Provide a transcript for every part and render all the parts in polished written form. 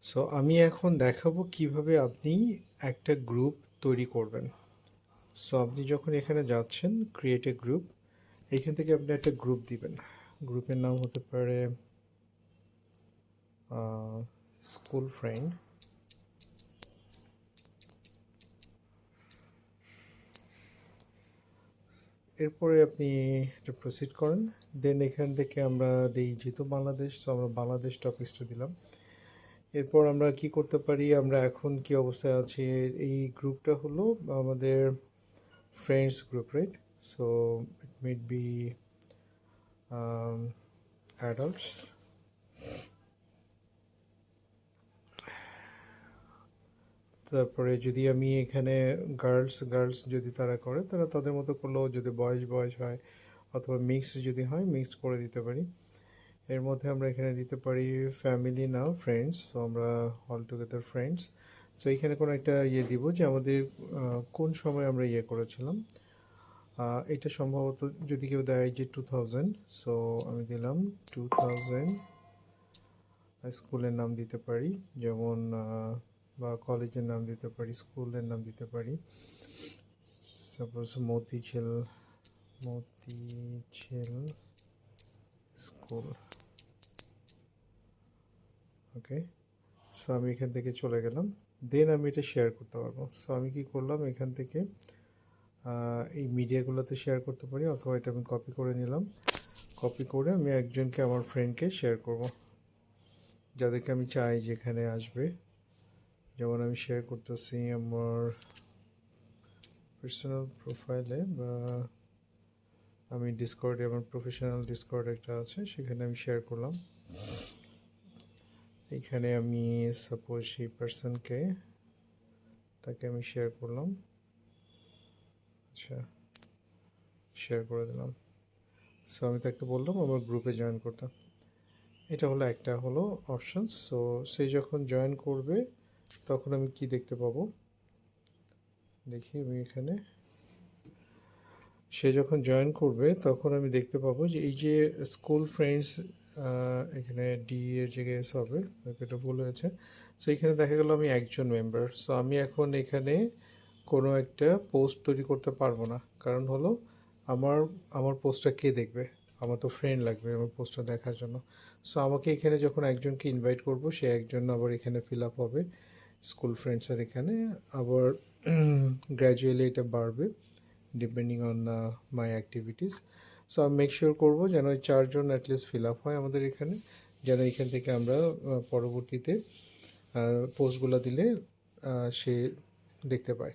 So আমি এখন দেখাবো কিভাবে আপনি একটা গ্রুপ তৈরি করবেন। সো আপনি যখন এখানে যাচ্ছেন ক্রিয়েট এ গ্রুপ, এখান থেকে আপনি একটা গ্রুপ দিবেন। গ্রুপের নাম হতে পারে স্কুল ফ্রেন্ড। এরপরে আপনি এটা প্রসিড করেন। দেন এখান থেকে আমরা দিই যেহেতু বাংলাদেশ, তো আমরা বাংলাদেশ টপিক্সটা দিলাম। এরপর আমরা কি করতে পারি, আমরা এখন কি অবস্থায় আছি, এই গ্রুপটা হলো আমাদের friends group, right? So it might be adults. তারপরে যদি আমি এখানে গার্লস গার্লস যদি তারা করে তারা তাদের মতো করলেও, যদি বয়েজ বয়েজ হয় অথবা মিক্সড যদি হয় মিক্সড করে দিতে পারি। এর মধ্যে আমরা এখানে দিতে পারি ফ্যামিলি নাও ফ্রেন্ডস, সো আমরা অল টুগেদার ফ্রেন্ডস। সো এখানে কোনো একটা ইয়ে দিব যে আমাদের কোন সময় আমরা ইয়ে করেছিলাম। এটা সম্ভবত যদি কেউ দেয় যে 2000, সো আমি দিলাম 2000। স্কুলের নাম দিতে পারি, যেমন বা কলেজের নাম দিতে পারি, স্কুলের নাম দিতে পারি। Suppose Motijheel, Motijheel school. Okay, so আমি এখান থেকে চলে গেলাম। দেন আমি এটা শেয়ার করতে পারবো। সো আমি কি করলাম, এখান থেকে এই মিডিয়াগুলোতে শেয়ার করতে পারি, অথবা এটা আমি কপি করে নিলাম। কপি করে আমি একজনকে, আমার ফ্রেন্ডকে শেয়ার করব, যাদেরকে আমি চাই যেখানে আসবে। যেমন আমি শেয়ার করতেছি আমার পার্সোনাল প্রোফাইলে, বা আমি ডিসকর্ডে, আমার প্রফেশনাল ডিসকর্ড একটা আছে, সেখানে আমি শেয়ার করলাম। এখানে আমি সাপোজ সেই পার্সনকে, তাকে আমি শেয়ার করলাম। আচ্ছা, শেয়ার করে দিলাম। সো আমি তাকে বললাম আমার গ্রুপে জয়েন করতে। এটা হলো একটা হলো অপশন। সো সে যখন জয়েন করবে তখন আমি কি দেখতে পাবো, দেখি আমি এখানে। সে যখন জয়েন করবে তখন আমি দেখতে পাবো যে এই যে স্কুল ফ্রেন্ডস, এখানে ডি এর জায়গায় এস হবে, এটা ভুল হয়েছে। সো এখানে দেখা গেল আমি একজন মেম্বার। সো আমি এখন এখানে কোনো একটা পোস্ট তৈরি করতে পারবো না, কারণ হলো আমার আমার পোস্টটা কে দেখবে? আমার তো ফ্রেন্ড লাগবে আমার পোস্টটা দেখার জন্য। সো আমাকে এখানে যখন একজনকে ইনভাইট করব, সে একজন আবার এখানে ফিল আপ হবে স্কুল ফ্রেন্ডসের এখানে। আবার গ্র্যাজুয়ালি এটা বাড়বে depending on my activities. So আমি মেক শিওর করবো যেন ওই চারজন অ্যাটলিস্ট ফিল আপ হয় আমাদের এখানে, যেন এখান থেকে আমরা পরবর্তীতে পোস্টগুলো দিলে সে দেখতে পায়।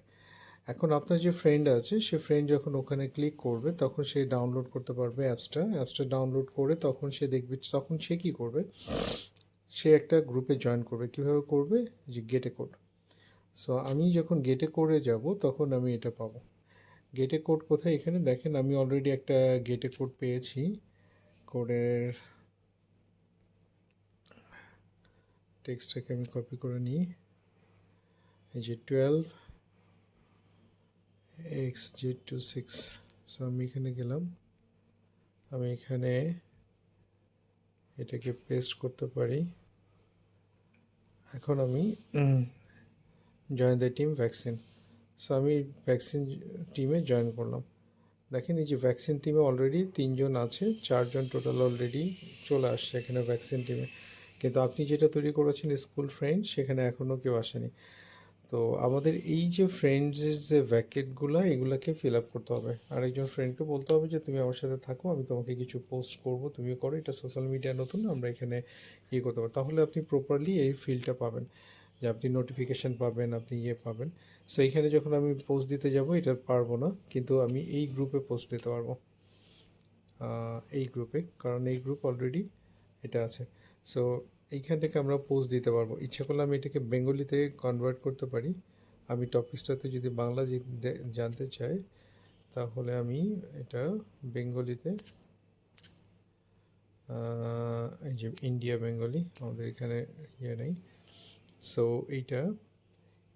এখন আপনার যে ফ্রেন্ড আছে, সে ফ্রেন্ড যখন ওখানে ক্লিক করবে তখন সে ডাউনলোড করতে পারবে অ্যাপসটা ডাউনলোড করে তখন সে দেখবে, তখন সে কী করবে, সে একটা গ্রুপে জয়েন করবে। কীভাবে করবে, যে গেটে কোড। সো আমি যখন গেটে কোডে যাব তখন আমি এটা পাবো। গেটে কোড কোথায়, এখানে দেখেন আমি অলরেডি একটা গেটে কোড পেয়েছি। কোডের টেক্সটটাকে আমি কপি করে নিই। এই যে 12XG26। সো আমি এখানে গেলাম, আমি এখানে এটাকে পেস্ট করতে পারি। এখন আমি join the team vaccine. So আমি ভ্যাকসিন টিমে জয়েন করলাম। দেখেন এই যে ভ্যাকসিন টিমে অলরেডি 3জন আছে, 4জন টোটাল অলরেডি চলে আসছে এখানে ভ্যাকসিন টিমে। কিন্তু আপনি যেটা তৈরি করেছেন স্কুল ফ্রেন্ড, সেখানে এখনও কেউ আসেনি। তো আমাদের এই যে ফ্রেন্ডসের যে ভ্যাকেটগুলো, এগুলাকে ফিল আপ করতে হবে। আরেকজন ফ্রেন্ডকে বলতে হবে যে তুমি আমার সাথে থাকো, আমি তোমাকে কিছু পোস্ট করব, তুমিও করো। এটা সোশ্যাল মিডিয়া নতুন, আমরা এখানে ইয়ে করতে পারি। তাহলে আপনি প্রপারলি এই ফিলটা পাবেন, যে আপনি নোটিফিকেশান পাবেন, আপনি ইয়ে পাবেন। সো এইখানে যখন আমি পোস্ট দিতে যাব, এটা পারবো না, কিন্তু আমি এই গ্রুপে পোস্ট দিতে পারবো, এই গ্রুপে, কারণ এই গ্রুপ অলরেডি এটা আছে। সো এইখান থেকে আমরা পোস্ট দিতে পারবো। ইচ্ছা করলে আমি এটাকে বেঙ্গলিতে কনভার্ট করতে পারি। আমি টপিকসটাতে যদি বাংলা জানতে চাই, তাহলে আমি এটা বেঙ্গলিতে, এই যে ইন্ডিয়া বেঙ্গলি, আমাদের এখানে ইয়ে নেই। সো এইটা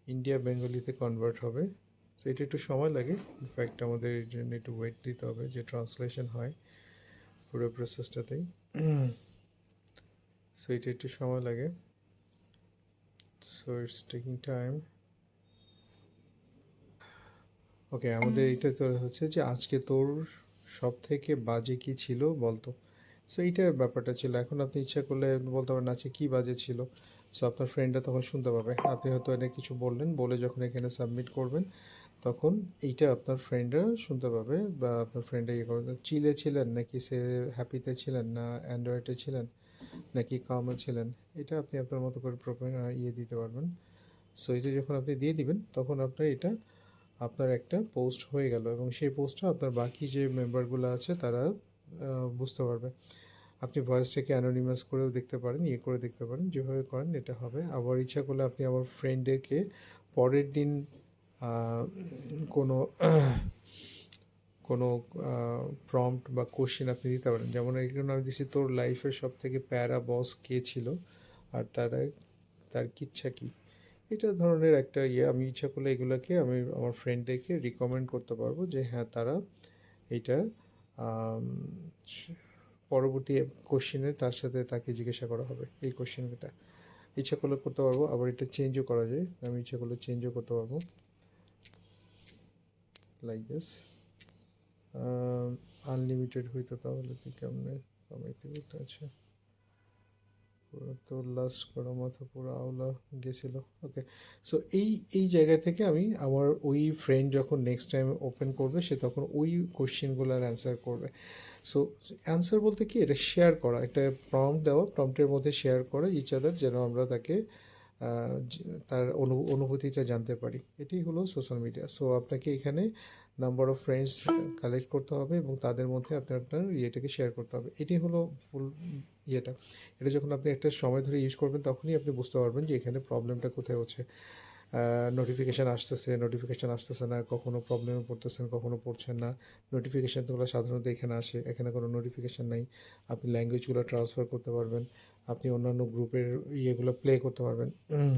ইন্ডিয়া বেঙ্গলিতে কনভার্ট হবে। সো এটা একটু সময় লাগে, ইনফ্যাক্ট আমাদের এর জন্য একটু ওয়েট দিতে হবে যে ট্রান্সলেশন হয় পুরো প্রসেসটাতেই। সো এটা একটু সময় লাগে। So it's taking time. Okay, আমাদের এটা তো হচ্ছে যে আজকে তোর সব থেকে বাজে কি ছিল বলতো। সো এইটার ব্যাপারটা ছিল। এখন আপনি ইচ্ছা করলে বলতে পারেন আজকে কী বাজে ছিল। সো আপনার ফ্রেন্ডরা তখন শুনতে পাবে। আপনি হয়তো এটা কিছু বললেন, বলে যখন এখানে সাবমিট করবেন তখন এইটা আপনার ফ্রেন্ডরা শুনতে পাবে, বা আপনার ফ্রেন্ডরা ইয়ে করবে চিলে ছিলেন নাকি সে হ্যাপিতে ছিলেন না অ্যান্ড্রয়েডে ছিলেন নাকি কামে ছিলেন, এটা আপনি আপনার মতো করে ইয়ে দিতে পারবেন। সো এটা যখন আপনি দিয়ে দিবেন তখন আপনার এটা আপনার একটা পোস্ট হয়ে গেল, এবং সেই পোস্টটা আপনার বাকি যে মেম্বারগুলো আছে তারা বুঝতে পারবে। আপনি ভয়েসটাকে অ্যানোনিমাস করেও দেখতে পারেন, ইয়ে করে দেখতে পারেন, যেভাবে করেন এটা হবে। আবার ইচ্ছা করলে আপনি আমার ফ্রেন্ডদেরকে পরের দিন আহ, কোনো কোনো প্রম্পট বা কোশ্চেন আপনি দিতে পারেন। যেমন এখানে আমি দিচ্ছি তোর লাইফের সব থেকে প্যারা বস কে ছিল আর তার কিচ্ছা কী, এটা ধরনের একটা ইয়ে। আমি ইচ্ছা করলে এগুলোকে আমি আমার ফ্রেন্ডদেরকে রিকমেন্ড করতে পারবো যে হ্যাঁ তারা এইটা আম, পরবর্তী কোশ্চেনে তার সাথে তাকে জিজ্ঞাসা করা হবে এই কোশ্চেনটা। ইচ্ছা করলে করতে পারবো, আবার এটা চেঞ্জও করা যায়, আমি ইচ্ছা করলে চেঞ্জও করতে পারবো লাইক দিস। আনলিমিটেড হইতো তাহলে তুই কেমনে কমাইতে করতে আছে। পুরো তো লাস্ট করা মাথা পুরো আওলা গেছিলো। ওকে, সো এই জায়গা থেকে আমি আমার ওই ফ্রেন্ড যখন নেক্সট টাইম ওপেন করবে সে তখন ওই কোশ্চেনগুলোর অ্যান্সার করবে। সো অ্যান্সার বলতে কি, এটা শেয়ার করা, একটা প্রম্পট দেওয়া, প্রম্পটের মধ্যে শেয়ার করা ইচ আদার, যেন আমরা তাকে তার অনুভূতিটা জানতে পারি। এটাই হলো সোশ্যাল মিডিয়া। সো আপনাকে এখানে নাম্বার অফ ফ্রেন্ডস কালেক্ট করতে হবে এবং তাদের মধ্যে আপনার ইয়েটাকে শেয়ার করতে হবে। এটাই হলো ফুল ইয়েটা। এটা যখন আপনি একটা সময় ধরে ইউজ করবেন তখনই আপনি বুঝতে পারবেন যে এখানে প্রবলেমটা কোথায় হচ্ছে। নোটিফিকেশান আসতেছে না, কখনো প্রবলেমে পড়তেছেন, কখনো পড়ছেন না। নোটিফিকেশানগুলো সাধারণত এখানে আসে, এখানে কোনো নোটিফিকেশান নেই। আপনি ল্যাঙ্গুয়েজগুলো ট্রান্সফার করতে পারবেন, আপনি অন্যান্য গ্রুপের ইয়েগুলো প্লে করতে পারবেন।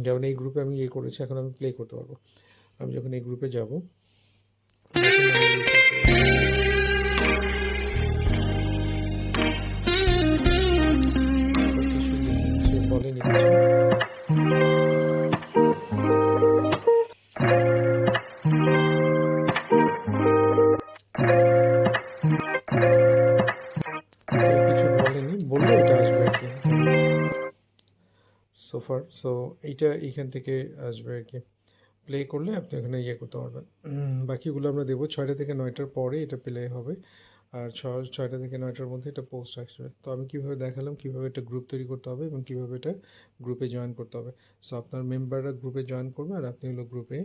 যেমন এই গ্রুপে আমি ইয়ে করেছি, এখন আমি প্লে করতে পারবো। আমি যখন এই গ্রুপে যাব কিছু লিখি, সে বলেনি কিছু। কেউ কিছু বলেনি, বললে এটা আসবে আর কি সোফার। সো এইটা এইখান থেকে আসবে আর কি। প্লে করলে আপনি ওখানে ইয়ে করতে পারবেন। বাকিগুলো আমরা দেবো 6টা থেকে 9টার পরে এটা প্লে হবে, আর 6টা থেকে 9টার মধ্যে এটা পোস্ট আসবে। তো আমি কীভাবে দেখালাম কীভাবে এটা গ্রুপ তৈরি করতে হবে এবং কীভাবে এটা গ্রুপে জয়েন করতে হবে। সো আপনার মেম্বাররা গ্রুপে জয়েন করবে আর আপনি হলো গ্রুপে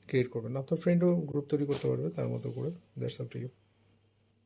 ক্রিয়েট করবেন। আপনার ফ্রেন্ডও গ্রুপ তৈরি করতে পারবে তার মতো করে। That's up to you.